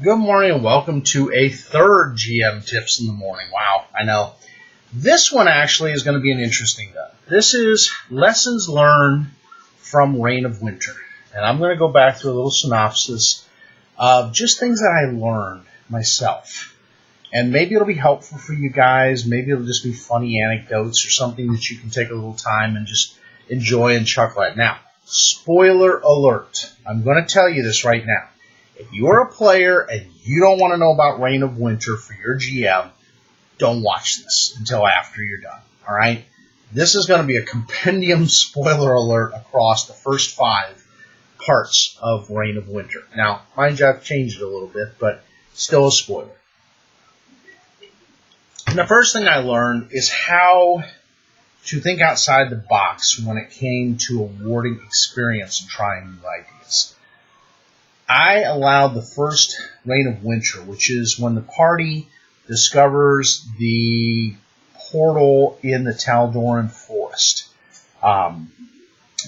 Good morning and welcome to a third GM Tips in the Morning. Wow, I know. This one actually is going to be an interesting one. This is lessons learned from Reign of Winter. And I'm going to go back through a little synopsis of just things that I learned myself. And maybe it'll be helpful for you guys. Maybe it'll just be funny anecdotes or something that you can take a little time and just enjoy and chuckle at. Now, spoiler alert. I'm going to tell you this right now. If you're a player and you don't want to know about Reign of Winter for your GM, don't watch this until after you're done. All right? This is going to be a compendium spoiler alert across the first 5 parts of Reign of Winter. Now, mind you, I've changed it a little bit, but still a spoiler. And the first thing I learned is how to think outside the box when it came to awarding experience and trying new ideas. I allowed the first Reign of Winter, which is when the party discovers the portal in the Tal'Doran forest. And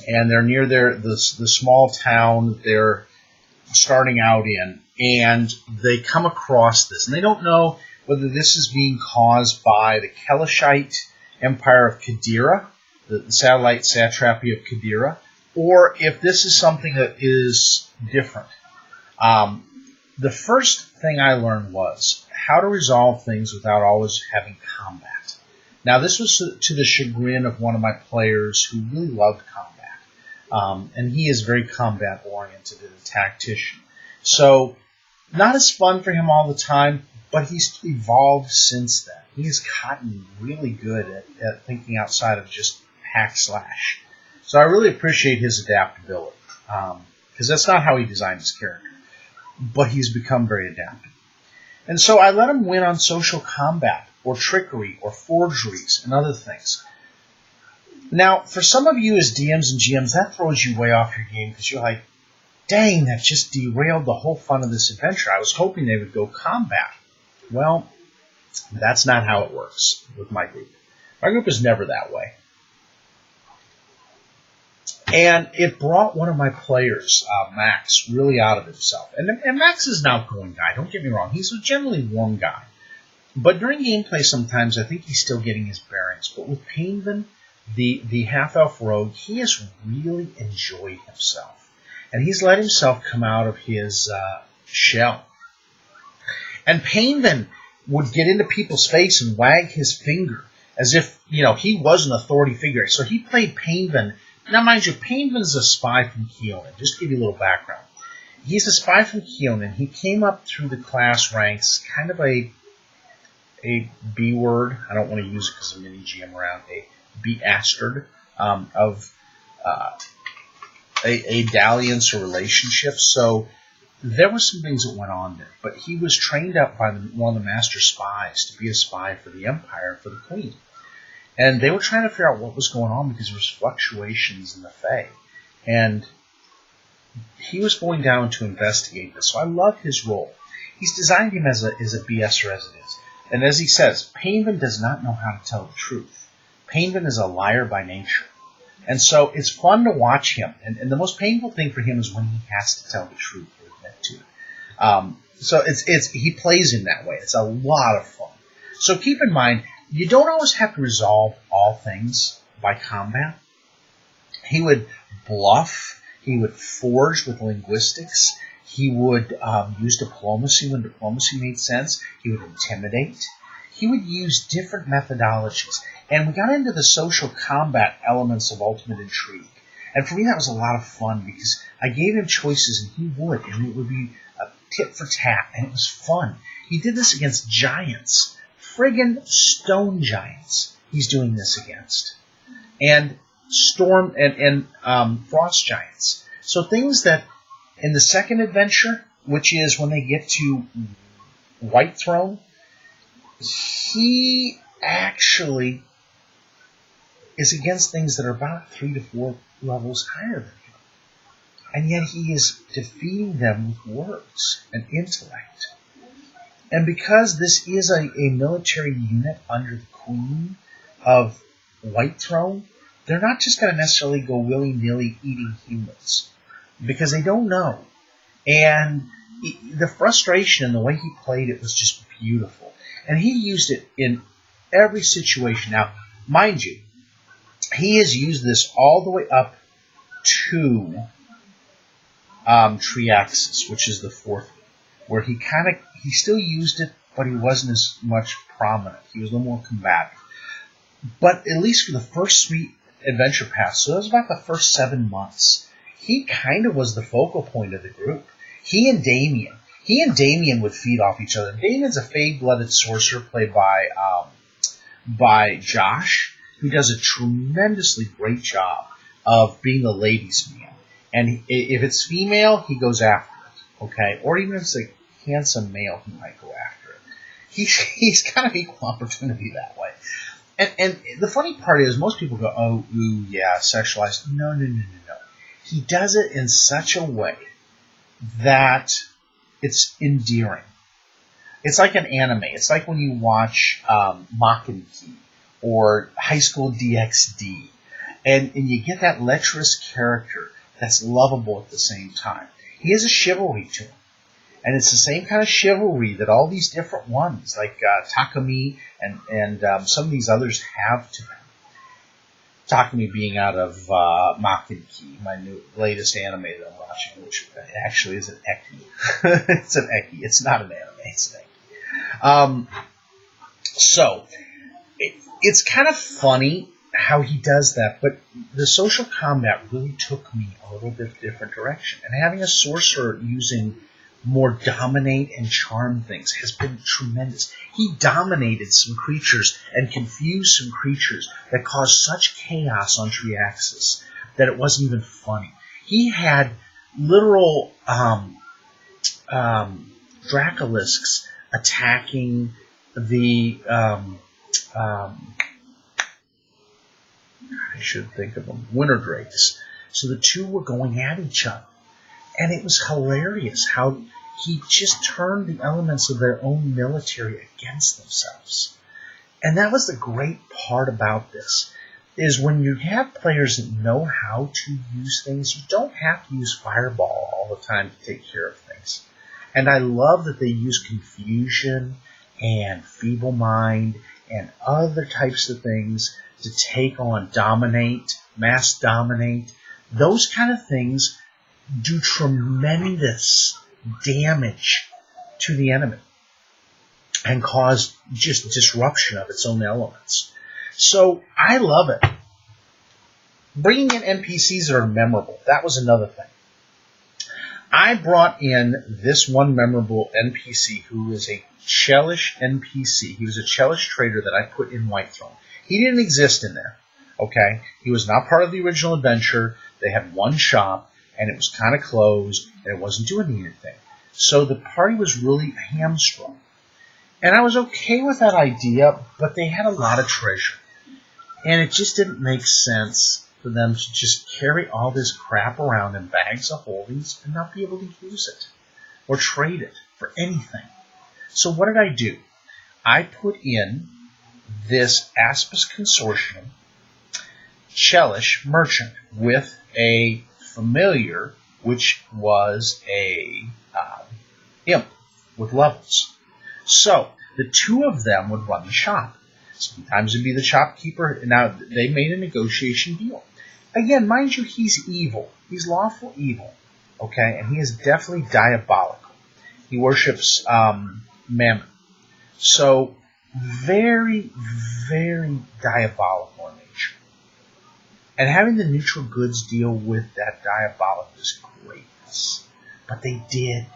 they're near the small town that they're starting out in. And they come across this. And they don't know whether this is being caused by the Kelishite Empire of Qadira, the satellite satrapy of Qadira, or if this is something that is different. The first thing I learned was how to resolve things without always having combat. Now, this was to the chagrin of one of my players who really loved combat. And he is very combat-oriented and a tactician. So, not as fun for him all the time, but he's evolved since then. He's gotten really good at thinking outside of just hack-slash. So I really appreciate his adaptability, because that's not how he designed his character. But he's become very adaptive. And so I let him win on social combat, or trickery, or forgeries, and other things. Now, for some of you as DMs and GMs, that throws you way off your game, because you're like, dang, that just derailed the whole fun of this adventure. I was hoping they would go combat. Well, that's not how it works with my group. My group is never that way. And it brought one of my players, Max, really out of himself. And Max is an outgoing guy, don't get me wrong. He's a generally warm guy. But during gameplay sometimes I think he's still getting his bearings. But with Painvin, the half-elf rogue, he has really enjoyed himself. And he's let himself come out of his shell. And Painvin would get into people's face and wag his finger as if, he was an authority figure. So he played Painvin. Now, mind you, Painvin's a spy from Keelan. Just to give you a little background. He's a spy from Keelan. He came up through the class ranks, kind of a B word. I don't want to use it because I'm mini GM around. A B-astard of a dalliance or relationship. So there were some things that went on there. But he was trained up by one of the master spies to be a spy for the Empire, for the Queen. And they were trying to figure out what was going on because there was fluctuations in the Fae. And he was going down to investigate this. So I love his role. He's designed him as a BSer as it is. And as he says, Painvin does not know how to tell the truth. Painvin is a liar by nature. And so it's fun to watch him. And the most painful thing for him is when he has to tell the truth or admit to it. So he plays in that way. It's a lot of fun. So keep in mind, you don't always have to resolve all things by combat. He would bluff. He would forge with linguistics. He would use diplomacy when diplomacy made sense. He would intimidate. He would use different methodologies. And we got into the social combat elements of Ultimate Intrigue. And for me, that was a lot of fun because I gave him choices and he would. And it would be a tit for tat. And it was fun. He did this against giants. Friggin' stone giants he's doing this against. And storm and frost giants. So things that in the second adventure, which is when they get to White Throne, he actually is against things that are about 3 to 4 levels higher than him. And yet he is defeating them with words and intellect. And because this is a military unit under the Queen of White Throne, they're not just going to necessarily go willy-nilly eating humans. Because they don't know. And the frustration and the way he played it was just beautiful. And he used it in every situation. Now, mind you, he has used this all the way up to Triaxis, which is the fourth one, where he still used it, but he wasn't as much prominent. He was a little more combative. But at least for the first Sweet Adventure Path, so that was about the first 7 months, he kind of was the focal point of the group. He and Damien would feed off each other. Damien's a Fey-blooded sorcerer played by Josh, who does a tremendously great job of being the ladies' man. And if it's female, he goes after it, okay? Or even if it's a handsome male, he might go after it. He's kind of equal opportunity that way. And the funny part is, most people go, oh, ooh, yeah, sexualized. No. He does it in such a way that it's endearing. It's like an anime. It's like when you watch Mockingjay or High School DxD, and you get that lecherous character that's lovable at the same time. He has a chivalry to him. And it's the same kind of chivalry that all these different ones, like Takumi and some of these others, have to them. Takumi being out of Mockingjay, my latest anime that I'm watching, which actually is an eki. It's an eki. It's not an anime. It's an eki. So it's kind of funny how he does that, but the social combat really took me a little bit different direction. And having a sorcerer using more dominate and charm things has been tremendous. He dominated some creatures and confused some creatures that caused such chaos on Triaxis that it wasn't even funny. He had literal Dracolisks attacking the I should think of them, Winter Drakes. So the two were going at each other. And it was hilarious how he just turned the elements of their own military against themselves. And that was the great part about this, is when you have players that know how to use things, you don't have to use Fireball all the time to take care of things. And I love that they use Confusion and Feeble Mind and other types of things to take on Dominate, Mass Dominate. Those kind of things do tremendous damage to the enemy and cause just disruption of its own elements. So I love it. Bringing in NPCs that are memorable, that was another thing. I brought in this one memorable NPC who is a Chelish NPC. He was a Chelish trader that I put in Whitethrone. He didn't exist in there, okay? He was not part of the original adventure. They had one shop, and it was kind of closed, and it wasn't doing anything. So the party was really hamstrung. And I was okay with that idea, but they had a lot of treasure. And it just didn't make sense for them to just carry all this crap around in bags of holdings and not be able to use it or trade it for anything. So what did I do? I put in this Aspis Consortium Chelish merchant with a familiar, which was a imp with levels. So the two of them would run the shop. Sometimes it'd be the shopkeeper. Now, they made a negotiation deal. Again, mind you, he's evil. He's lawful evil. Okay? And he is definitely diabolical. He worships Mammon. So, very, very diabolical in nature. And having the neutral goods deal with that diabolical is greatness. But they did.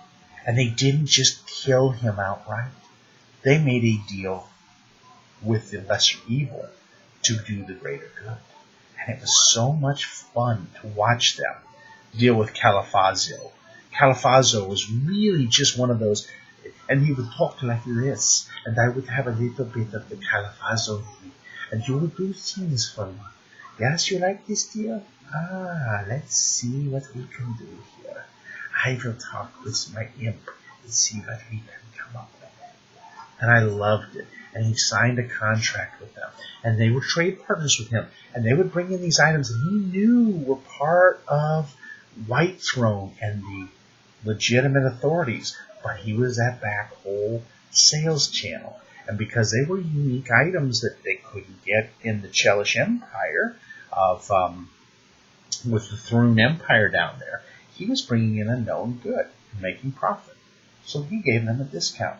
And they didn't just kill him outright. They made a deal with the lesser evil to do the greater good. And it was so much fun to watch them deal with Califazio. Califazio was really just one of those, and he would talk like this, and I would have a little bit of the Califazio with me, and you would do things for me. Yes, you like this deal? Let's see what we can do here. I will talk with my imp and see what we can come up with. And I loved it. And he signed a contract with them. And they were trade partners with him. And they would bring in these items that he knew were part of Whitethrone and the legitimate authorities, but he was that back whole sales channel. And because they were unique items that they couldn't get in the Chelish Empire of with the Thrune Empire down there, he was bringing in a known good and making profit. So he gave them a discount.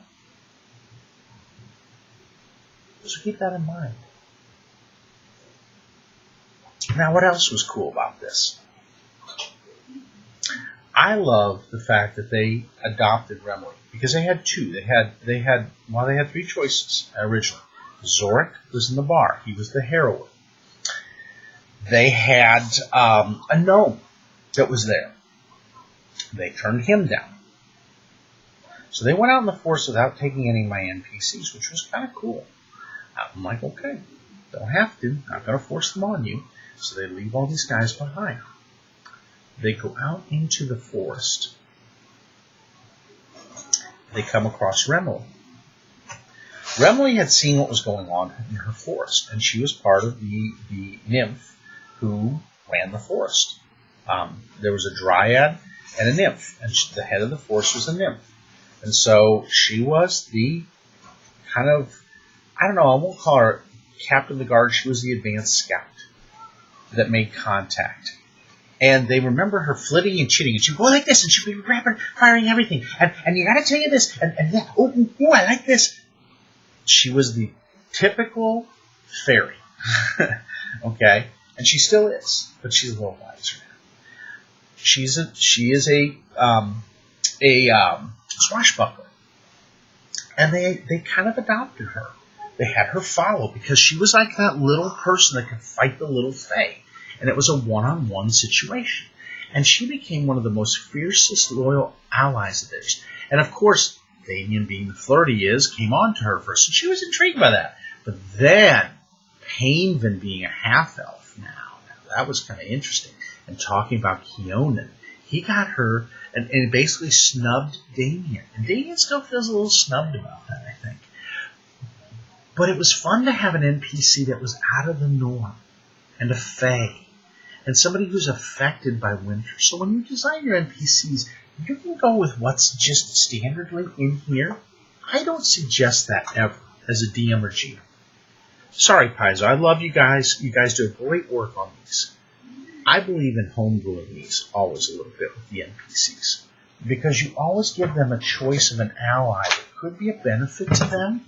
So keep that in mind. Now, what else was cool about this? I love the fact that they adopted Remley because they had two. They had three choices originally. Zorik was in the bar. He was the heroine. They had a gnome that was there. They turned him down. So they went out in the forest without taking any of my NPCs, which was kind of cool. I'm like, okay, don't have to. Not going to force them on you. So they leave all these guys behind. They go out into the forest. They come across Remley. Remley had seen what was going on in her forest, and she was part of the nymph who ran the forest. There was a dryad and a nymph, and the head of the forest was a nymph. And so she was the kind of, I don't know, I won't call her captain of the guard. She was the advanced scout that made contact. And they remember her flitting and chitting, and she'd go like this, and she'd be rapid firing everything. And you got to tell you this, and yeah, oh, I like this. She was the typical fairy, okay, and she still is, but she's a little wiser now. She is a swashbuckler, and they kind of adopted her. They had her follow because she was like that little person that could fight the little fae. And it was a one-on-one situation. And she became one of the most fiercest loyal allies of theirs. And of course, Damien, being the flirt he is, came on to her first. And she was intrigued by that. But then, Painvin being a half-elf now, that was kind of interesting. And talking about Keonan, he got her and basically snubbed Damien. And Damien still feels a little snubbed about that, I think. But it was fun to have an NPC that was out of the norm. And a fae. And somebody who's affected by winter. So when you design your NPCs, you can go with what's just standardly in here. I don't suggest that ever as a DM or GM. Sorry, Paizo. I love you guys. You guys do great work on these. I believe in homebrewing these always a little bit with the NPCs. Because you always give them a choice of an ally that could be a benefit to them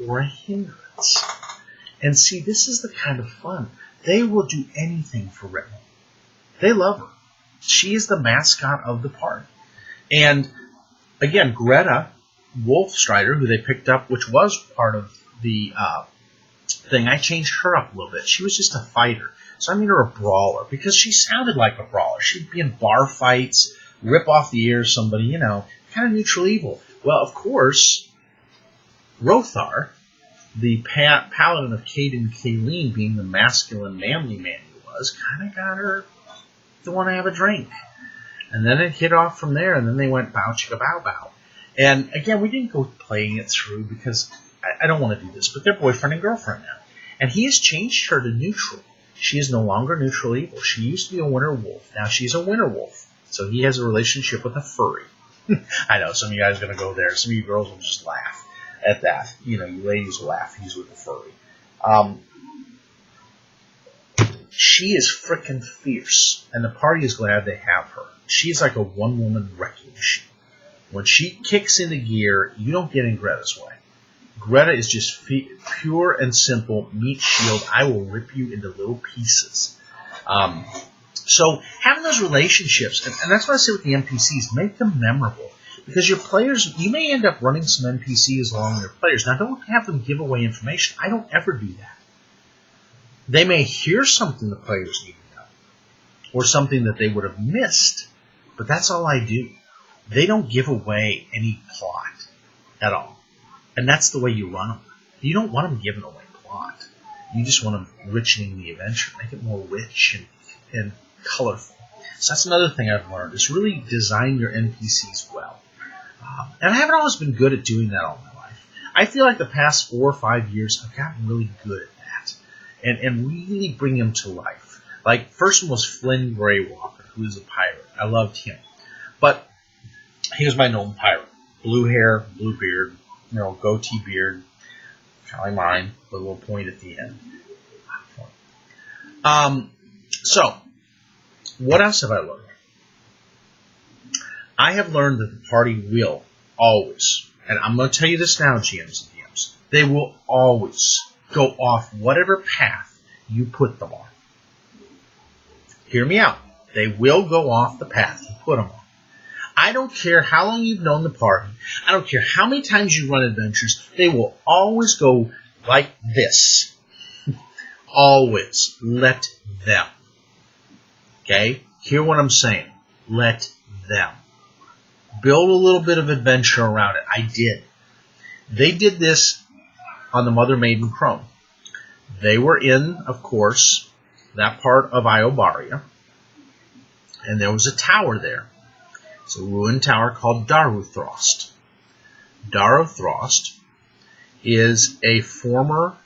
or a hindrance. And see, this is the kind of fun. They will do anything for Remley. They love her. She is the mascot of the party. And, again, Greta Wolfstrider, who they picked up, which was part of the thing, I changed her up a little bit. She was just a fighter. So I made her a brawler, because she sounded like a brawler. She'd be in bar fights, rip off the ear of somebody, kind of neutral evil. Well, of course, Rothar, the paladin of Caden Kaleen, being the masculine, manly man he was, kind of got her to want to have a drink. And then it hit off from there, and then they went bow chicka bow bow. And again, we didn't go playing it through because I don't want to do this, but they're boyfriend and girlfriend now. And he has changed her to neutral. She is no longer neutral evil. She used to be a winter wolf. Now she's a winter wolf. So he has a relationship with a furry. I know, some of you guys are going to go there. Some of you girls will just laugh at that. You ladies will laugh. He's with the furry. She is frickin' fierce, and the party is glad they have her. She's like a one-woman wrecking machine. When she kicks into gear, you don't get in Greta's way. Greta is just pure and simple meat shield. I will rip you into little pieces. So having those relationships, and that's what I say with the NPCs, make them memorable. Because your players, you may end up running some NPCs along with your players. Now, don't have them give away information. I don't ever do that. They may hear something the players need to know, or something that they would have missed, but that's all I do. They don't give away any plot at all. And that's the way you run them. You don't want them giving away plot. You just want them richening the adventure, make it more rich and colorful. So that's another thing I've learned, is really design your NPCs well. And I haven't always been good at doing that all my life. I feel like the past 4 or 5 years, I've gotten really good at that. And really bring them to life. Like, first one was Flynn Greywalker, who is a pirate. I loved him. But He was my gnome pirate. Blue hair, blue beard, goatee beard, kind of like mine, with a little point at the end. So, what else have I learned? I have learned that the party will always, and I'm going to tell you this now, GMs and DMs, they will always go off whatever path you put them on. Hear me out. They will go off the path you put them on. I don't care how long you've known the party. I don't care how many times you run adventures. They will always go like this. Always. Let them. Okay? Hear what I'm saying. Let them. Build a little bit of adventure around it. I did. They did this on the Mother Maiden Crone. They were in, of course, that part of Iobaria. And there was a tower there. It's a ruined tower called Daruthrost. Daruthrost is a former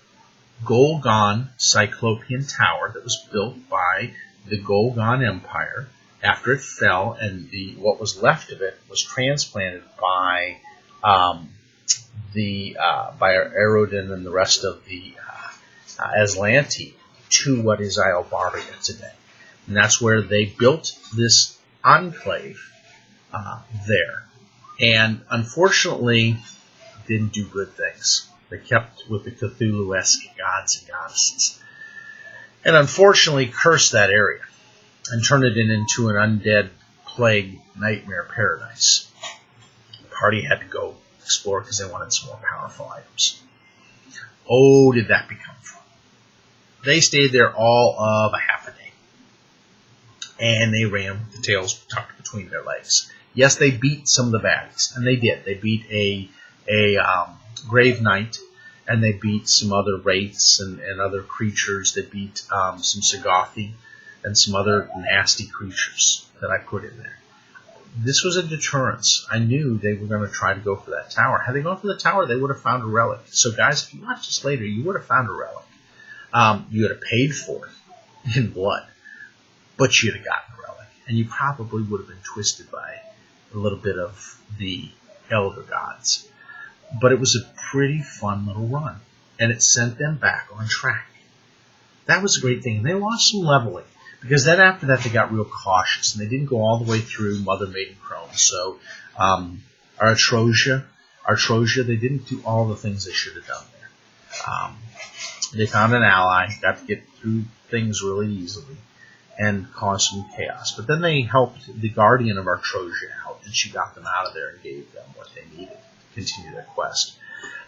Golgon Cyclopean tower that was built by the Golgon Empire after it fell, and what was left of it was transplanted by Aerodin and the rest of the Aslanti to what is Iobaria today. And that's where they built this enclave there. And unfortunately, didn't do good things. They kept with the Cthulhu-esque gods and goddesses. And unfortunately cursed that area and turned it into an undead plague nightmare paradise. The party had to go explore because they wanted some more powerful items. Oh, did that become fun. They stayed there all of a half a day. And they ran with the tails tucked between their legs. Yes, they beat some of the baddies, and they did. They beat a Grave Knight, and they beat some other wraiths and other creatures. They beat some Sagothi and some other nasty creatures that I put in there. This was a deterrence. I knew they were going to try to go for that tower. Had they gone for the tower, they would have found a relic. So, guys, if you watch this later, you would have found a relic. You would have paid for it in blood, but you'd have gotten a relic. And you probably would have been twisted by a little bit of the elder gods. But it was a pretty fun little run, and it sent them back on track. That was a great thing. And they lost some leveling, because then after that they got real cautious, and they didn't go all the way through Mother Maiden Crone. So Artrosia, they didn't do all the things they should have done there. They found an ally, got to get through things really easily, and caused some chaos. But then they helped the Guardian of Artrosia out, and she got them out of there and gave them what they needed to continue their quest.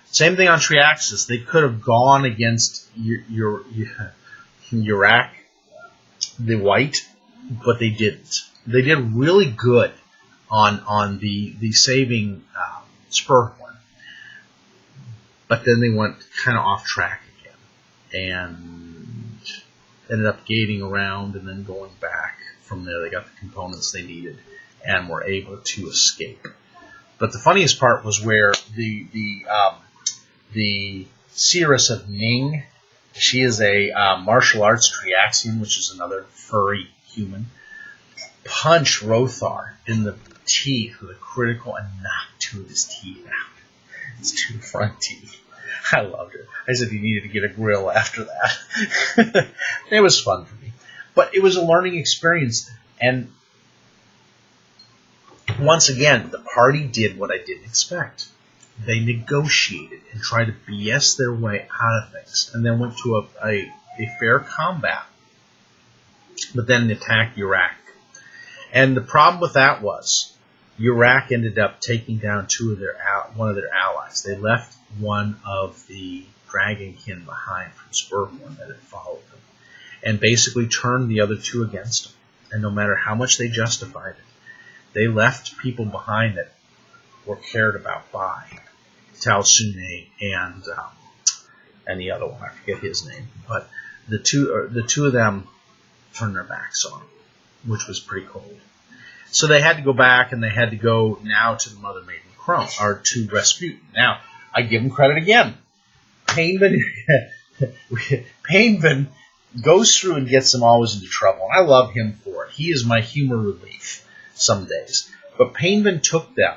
Same thing on Triaxis. They could have gone against Urak, the White, but they didn't. They did really good on the saving Spurhorn, but then they went kind of off track again, and ended up gating around and then going back from there. They got the components they needed and were able to escape. But the funniest part was where the Seeress of Ning, she is a martial arts Triaxian, which is another furry human, punched Rothar in the teeth with a critical and knocked two of his teeth out. His two front teeth. I loved it. I said he needed to get a grill after that. It was fun for me. But it was a learning experience. And once again, the party did what I didn't expect. They negotiated and tried to BS their way out of things. And then went to a fair combat. But then attacked Urak. And the problem with that was Urak ended up taking down one of their allies. They left one of the Dragonkin behind from Spurhorn that had followed them, and basically turned the other two against them. And no matter how much they justified it, they left people behind that were cared about by Talsune and the other one. I forget his name, but the two of them turned their backs on him, which was pretty cold. So they had to go back, and they had to go now to the Mother Maiden Crone, or to Rasputin. Now, I give him credit again. Painvin goes through and gets them always into trouble, and I love him for it. He is my humor relief some days. But Painvin took them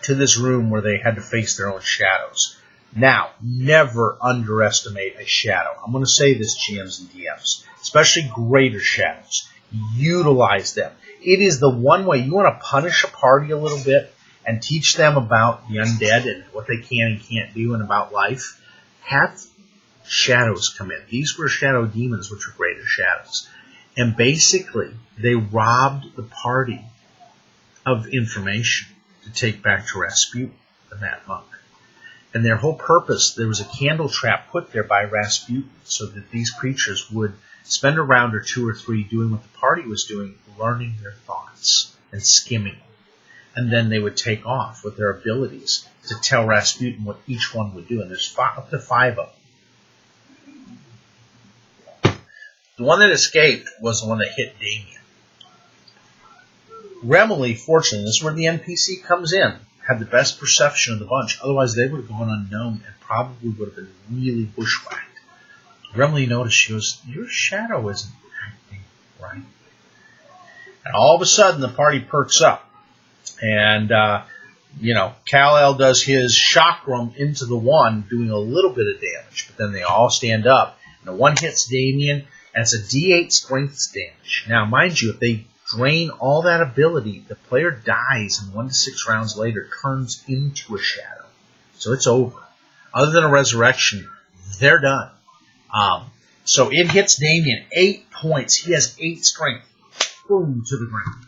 to this room where they had to face their own shadows. Now, never underestimate a shadow. I'm going to say this, GMs and DMs, especially greater shadows. Utilize them. It is the one way you want to punish a party a little bit and teach them about the undead and what they can and can't do and about life. Have shadows come in. These were shadow demons, which were greater shadows. And basically, they robbed the party of information to take back to Rasputin, the Mad Monk. And their whole purpose, there was a candle trap put there by Rasputin so that these creatures would spend a round or two or three doing what the party was doing, learning their thoughts and skimming them. And then they would take off with their abilities to tell Rasputin what each one would do. And there's up to 5 of them. The one that escaped was the one that hit Damien. Remily, fortunately, this is where the NPC comes in, had the best perception of the bunch. Otherwise, they would have gone unknown and probably would have been really bushwhacked. Remily noticed, she goes, your shadow isn't acting right. And all of a sudden, the party perks up. And, Kal-El does his chakram into the one, doing a little bit of damage. But then they all stand up. And the one hits Damien, and it's a D8 strength damage. Now, mind you, if they drain all that ability, the player dies, and 1 to 6 rounds later turns into a shadow. So it's over. Other than a resurrection, they're done. So it hits Damien, 8 points. He has 8 strength. Boom, to the ground.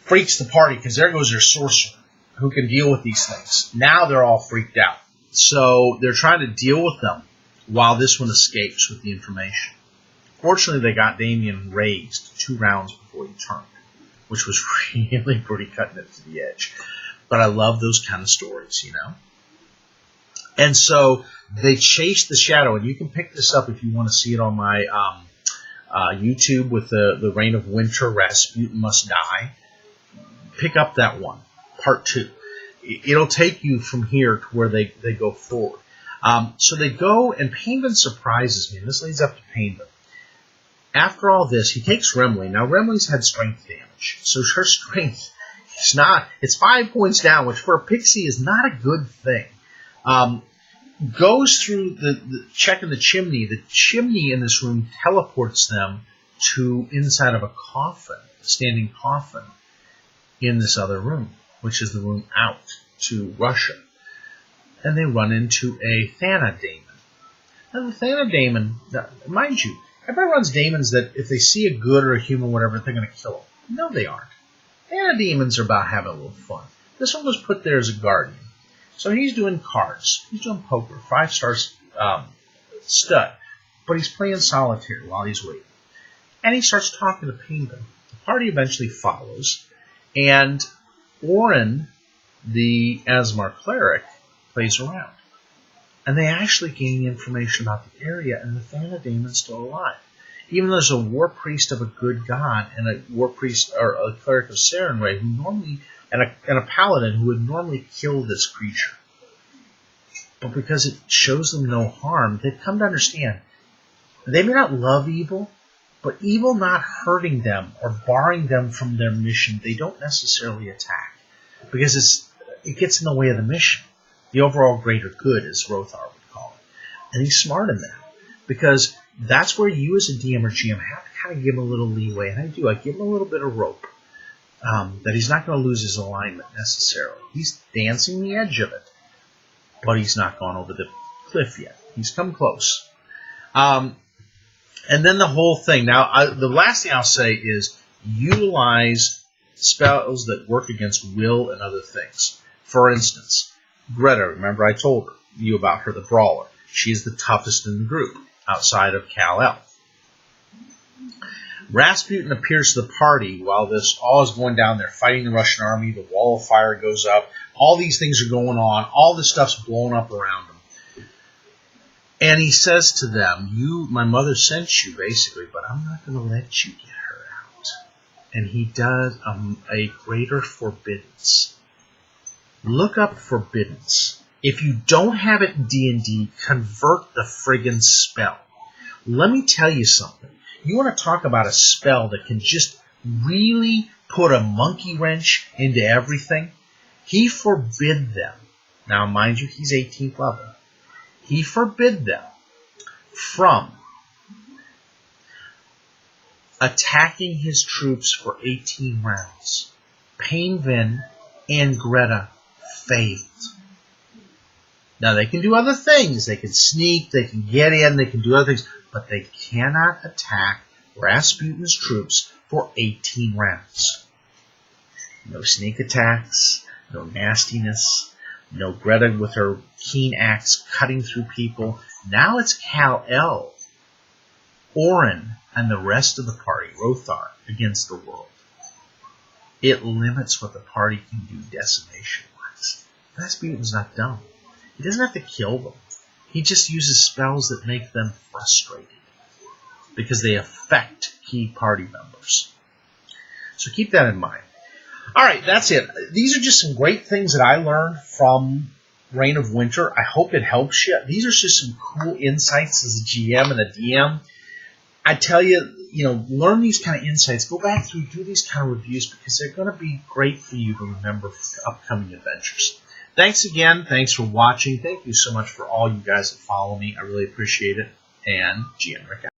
Freaks the party, because there goes their sorcerer, who can deal with these things. Now they're all freaked out. So they're trying to deal with them while this one escapes with the information. Fortunately, they got Damien raised 2 rounds before he turned, which was really pretty cutting it to the edge. But I love those kind of stories, And so they chased the shadow, and you can pick this up if you want to see it on my YouTube with the Reign of Winter, Rasputin Must Die. Pick up that one, part 2. It'll take you from here to where they go forward. So they go, and Painvin surprises me, and this leads up to Painvin. After all this, he takes Remily. Now, Remily's had strength damage, so her strength is not, it's 5 points down, which for a pixie is not a good thing. Goes through checking the chimney. The chimney in this room teleports them to inside of a coffin, a standing coffin, in this other room, which is the room out to Russia. And they run into a Thana-daemon. Now, the Thana-daemon, mind you, everybody runs daemons that if they see a good or a human, whatever, they're going to kill them. No, they aren't. Thana-daemons are about having a little fun. This one was put there as a guardian. So he's doing cards. He's doing poker, 5-star stud. But he's playing solitaire while he's waiting. And he starts talking to Painvin. The party eventually follows. And Orin, the Asmar cleric, plays around. And they actually gain information about the area, and the Thana-daemon's still alive. Even though there's a war priest of a good god and a war priest or a cleric of Sarenrae who normally and a paladin who would normally kill this creature. But because it shows them no harm, they've come to understand they may not love evil, but evil not hurting them or barring them from their mission, they don't necessarily attack. Because it gets in the way of the mission. The overall greater good, as Rothar would call it. And he's smart in that. Because that's where you as a DM or GM have to kind of give him a little leeway. And I do. I give him a little bit of rope. That he's not going to lose his alignment necessarily. He's dancing the edge of it. But he's not gone over the cliff yet. He's come close. And then the whole thing. Now, the last thing I'll say is utilize spells that work against will and other things. For instance, Greta, remember I told you about her, the brawler. She's the toughest in the group, outside of Kal-El. Rasputin appears to the party while this all is going down. They're fighting the Russian army. The wall of fire goes up. All these things are going on. All this stuff's blowing up around them. And he says to them, my mother sent you, basically, but I'm not going to let you get her out. And he does a greater forbiddance. Look up forbiddance. If you don't have it in D&D, convert the friggin' spell. Let me tell you something. You want to talk about a spell that can just really put a monkey wrench into everything. He forbid them. Now, mind you, he's 18th level. He forbid them from attacking his troops for 18 rounds. Painvin and Greta failed. Now, they can do other things. They can sneak, they can get in, they can do other things, but they cannot attack Rasputin's troops for 18 rounds. No sneak attacks, no nastiness, no Greta with her keen axe cutting through people. Now it's Kal-El, Orin, and the rest of the party, Rothar, against the world. It limits what the party can do decimation-wise. Rasputin's not dumb. He doesn't have to kill them. He just uses spells that make them frustrated because they affect key party members. So keep that in mind. All right, that's it. These are just some great things that I learned from Reign of Winter. I hope it helps you. These are just some cool insights as a GM and a DM. I tell you, learn these kind of insights. Go back through, do these kind of reviews because they're going to be great for you to remember for upcoming adventures. Thanks again. Thanks for watching. Thank you so much for all you guys that follow me. I really appreciate it. And GM Rick out.